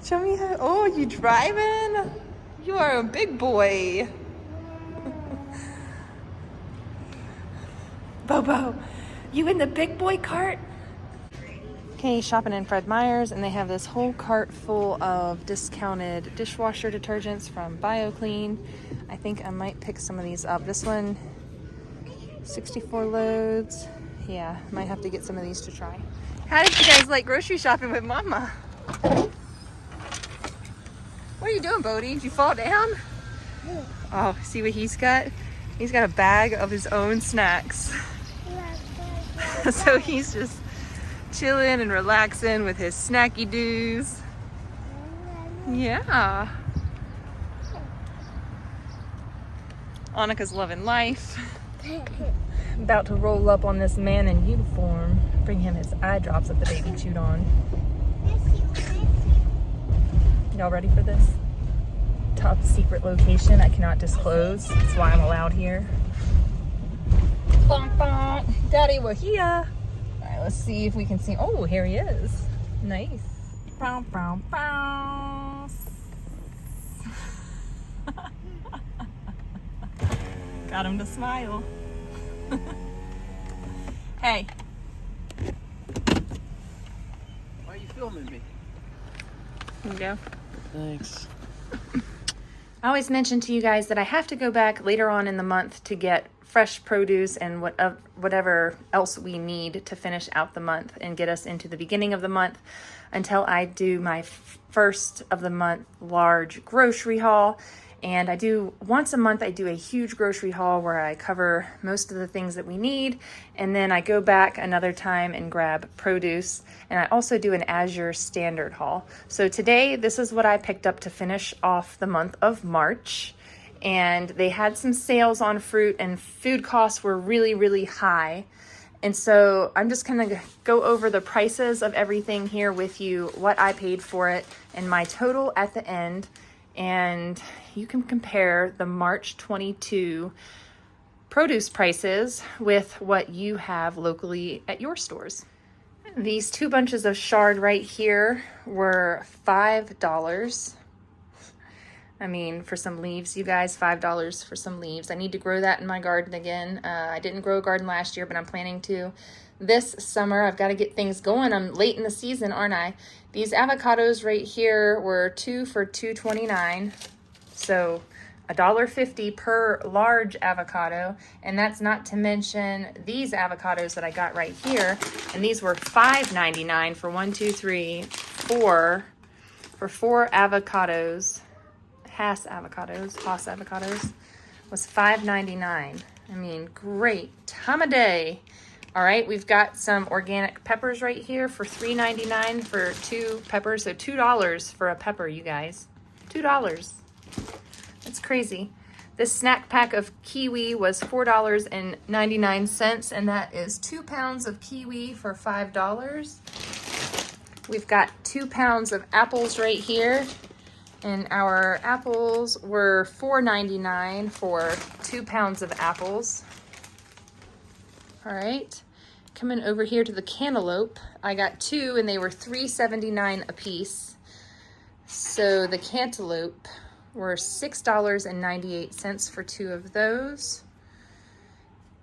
Show me how. Oh, you driving? You are a big boy. Bobo, you in the big boy cart? Okay, shopping in Fred Meyer's, and they have this whole cart full of discounted dishwasher detergents from BioClean. I think I might pick some of these up. This one, 64 loads. Yeah, might have to get some of these to try. How did you guys like grocery shopping with Mama? What are you doing, Bodie? Did you fall down? Oh, see what he's got? He's got a bag of his own snacks. So he's just chilling and relaxing with his snacky doos. Yeah. Annika's loving life. About to roll up on this man in uniform. Bring him his eye drops that the baby chewed on. Y'all ready for this? Top secret location I cannot disclose. That's why I'm allowed here. Bonk, bonk. Daddy, we're here. All right, let's see if we can see. Oh, here he is. Nice. Bow, bow, bow. Got him to smile. Hey. Why are you filming me? Here we go. Thanks. I always mention to you guys that I have to go back later on in the month to get fresh produce and whatever else we need to finish out the month and get us into the beginning of the month until I do my first of the month large grocery haul. And I do once a month, I do a huge grocery haul where I cover most of the things that we need. And then I go back another time and grab produce. And I also do an Azure standard haul. So today, this is what I picked up to finish off the month of March. And they had some sales on fruit, and food costs were really, really high. And so I'm just going to go over the prices of everything here with you, what I paid for it, and my total at the end. And you can compare the March 22 produce prices with what you have locally at your stores. These 2 bunches of chard right here were $5. I mean, for some leaves, you guys, $5 for some leaves. I need to grow that in my garden again. I didn't grow a garden last year, but I'm planning to this summer. I've got to get things going. I'm late in the season, aren't I? These avocados right here were 2 for $2.29. So $1.50 per large avocado. And that's not to mention these avocados that I got right here. And these were $5.99 for 4 avocados. Hass avocados was $5.99. I mean, great time of day. All right, we've got some organic peppers right here for $3.99 for 2 peppers. So $2 for a pepper, you guys. $2. That's crazy. This snack pack of kiwi was $4.99, and that is 2 pounds of kiwi for $5. We've got 2 pounds of apples right here. And our apples were $4.99 for 2 pounds of apples. All right, coming over here to the cantaloupe. I got 2 and they were $3.79 a piece. So the cantaloupe were $6.98 for 2 of those.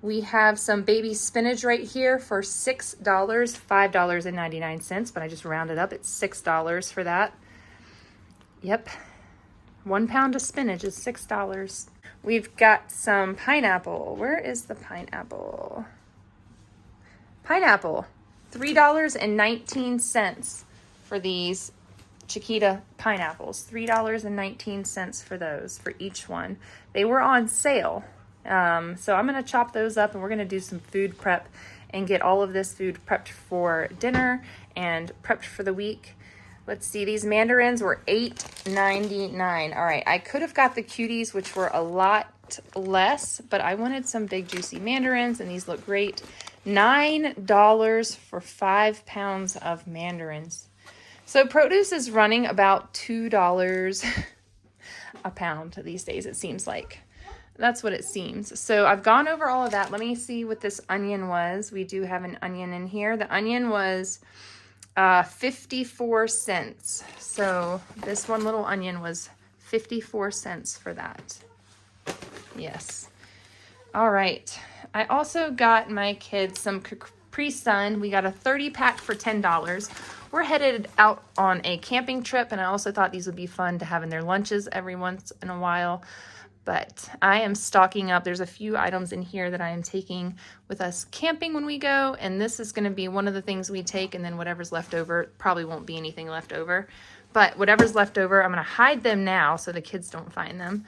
We have some baby spinach right here for $6, $5.99, but I just rounded up. It's $6 for that. Yep, 1 pound of spinach is $6. We've got some pineapple. Where is the pineapple? Pineapple, $3.19 for these Chiquita pineapples. $3.19 for those, for each one. They were on sale. So I'm going to chop those up and we're going to do some food prep and get all of this food prepped for dinner and prepped for the week. Let's see, these mandarins were $8.99. All right, I could have got the cuties, which were a lot less, but I wanted some big juicy mandarins, and these look great. $9 for 5 pounds of mandarins. So produce is running about $2 a pound these days, it seems like. That's what it seems. So I've gone over all of that. Let me see what this onion was. We do have an onion in here. The onion was 54 cents. So this one little onion was 54 cents for that. Yes. All right. I also got my kids some Capri Sun. We got a 30 pack for $10. We're headed out on a camping trip, and I also thought these would be fun to have in their lunches every once in a while. But I am stocking up. There's a few items in here that I am taking with us camping when we go, and this is going to be one of the things we take, and then whatever's left over, probably won't be anything left over. But whatever's left over, I'm going to hide them now so the kids don't find them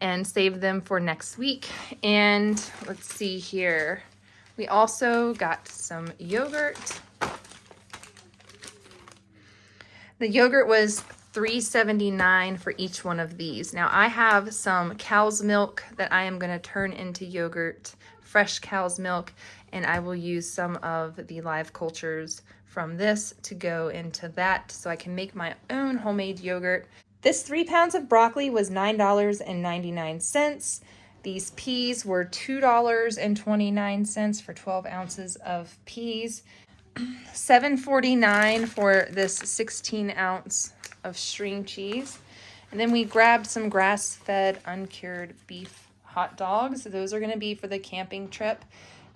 and save them for next week. And let's see here. We also got some yogurt. The yogurt was $3.79 for each one of these. Now I have some cow's milk that I am going to turn into yogurt, fresh cow's milk, and I will use some of the live cultures from this to go into that so I can make my own homemade yogurt. This 3 pounds of broccoli was $9.99. These peas were $2.29 for 12 ounces of peas. $7.49 for this 16 ounce of string cheese. And then we grabbed some grass-fed uncured beef hot dogs. Those are going to be for the camping trip.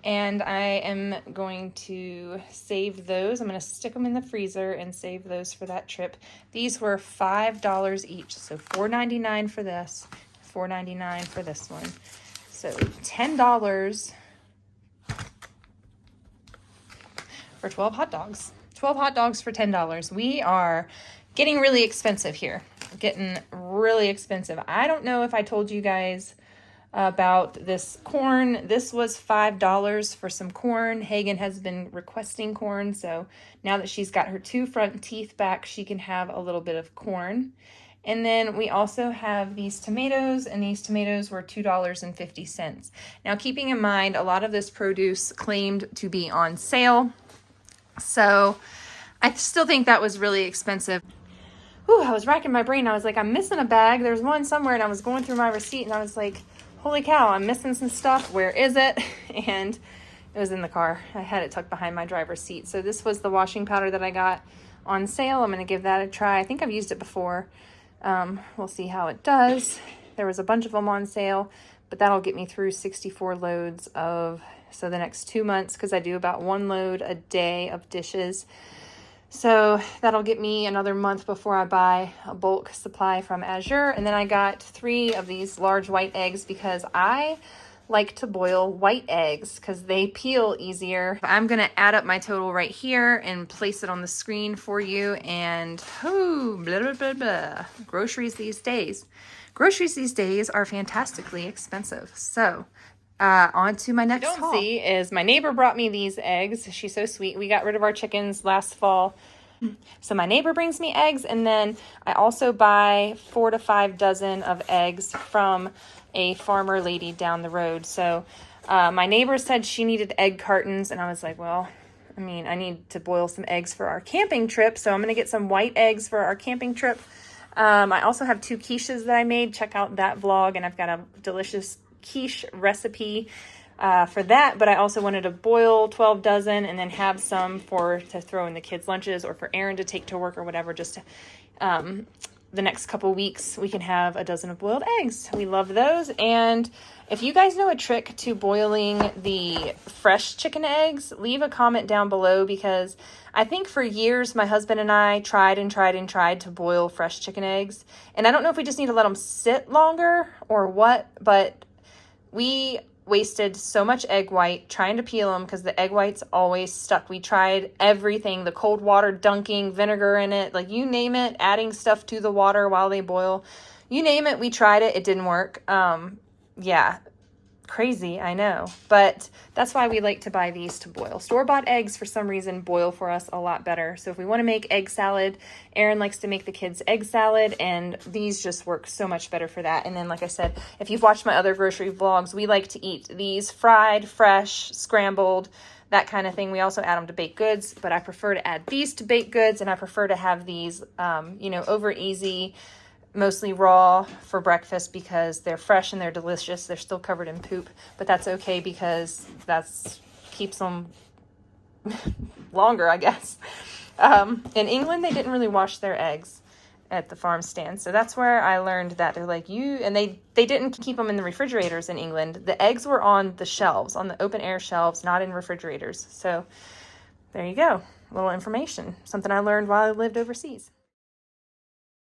And I am going to save those. I'm going to stick them in the freezer and save those for that trip. These were $5 each. So $4.99 for this, $4.99 for this one. So $10 for 12 hot dogs. 12 hot dogs for $10. We are getting really expensive here. Getting really expensive. I don't know if I told you guys about this corn. This was $5 for some corn. Hagen has been requesting corn, so now that she's got her 2 front teeth back, she can have a little bit of corn. And then we also have these tomatoes, and these tomatoes were $2.50. Now, keeping in mind, a lot of this produce claimed to be on sale, so I still think that was really expensive. Ooh, I was racking my brain. I was like, I'm missing a bag. There's one somewhere, and I was going through my receipt, and I was like, holy cow, I'm missing some stuff. Where is it? And it was in the car. I had it tucked behind my driver's seat. So this was the washing powder that I got on sale. I'm going to give that a try. I think I've used it before. We'll see how it does. There was a bunch of them on sale, but that'll get me through 64 loads of, so the next 2 months, because I do about 1 load a day of dishes. So that'll get me another month before I buy a bulk supply from Azure. And then I got 3 of these large white eggs because I like to boil white eggs because they peel easier. I'm going to add up my total right here and place it on the screen for you. And blah, blah, blah, blah. Groceries these days are fantastically expensive. So on to my next haul. See is my neighbor brought me these eggs. She's so sweet. We got rid of our chickens last fall. So my neighbor brings me eggs, and then I also buy 4 to 5 dozen of eggs from a farmer lady down the road. So my neighbor said she needed egg cartons, and I was like, well, I mean, I need to boil some eggs for our camping trip, so I'm going to get some white eggs for our camping trip. I also have 2 quiches that I made. Check out that vlog, and I've got a delicious quiche recipe for that, but I also wanted to boil 12 dozen and then have some to throw in the kids' lunches or for Aaron to take to work or whatever. Just the next couple weeks we can have a dozen of boiled eggs. We love those. And if you guys know a trick to boiling the fresh chicken eggs, leave a comment down below, because I think for years my husband and I tried to boil fresh chicken eggs, and I don't know if we just need to let them sit longer or what, but we wasted so much egg white trying to peel them because the egg white's always stuck. We tried everything, the cold water dunking vinegar in it, like you name it, adding stuff to the water while they boil. You name it, we tried it. It didn't work. Yeah, crazy, I know. But that's why we like to buy these to boil. Store-bought eggs, for some reason, boil for us a lot better. So if we want to make egg salad, Aaron likes to make the kids egg salad, and these just work so much better for that. And then, like I said, if you've watched my other grocery vlogs, we like to eat these fried, fresh, scrambled, that kind of thing. We also add them to baked goods, but I prefer to add these to baked goods, and I prefer to have these, over easy, mostly raw for breakfast because they're fresh and they're delicious. They're still covered in poop, but that's okay because keeps them longer, I guess. In England, they didn't really wash their eggs at the farm stand. So that's where I learned that. They're like, they didn't keep them in the refrigerators in England. The eggs were on the shelves, on the open air shelves, not in refrigerators. So there you go. A little information. Something I learned while I lived overseas.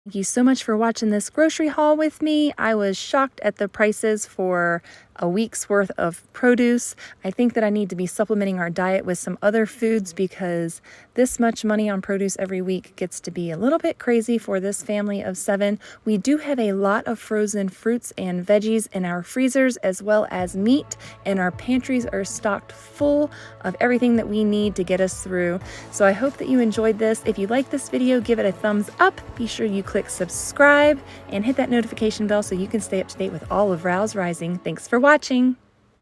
Thank you so much for watching this grocery haul with me. I was shocked at the prices for a week's worth of produce. I think that I need to be supplementing our diet with some other foods because this much money on produce every week gets to be a little bit crazy for this family of 7. We do have a lot of frozen fruits and veggies in our freezers as well as meat, and our pantries are stocked full of everything that we need to get us through. So I hope that you enjoyed this. If you like this video, give it a thumbs up. Be sure you click subscribe and hit that notification bell so you can stay up to date with all of Rouse Rising. Thanks for watching.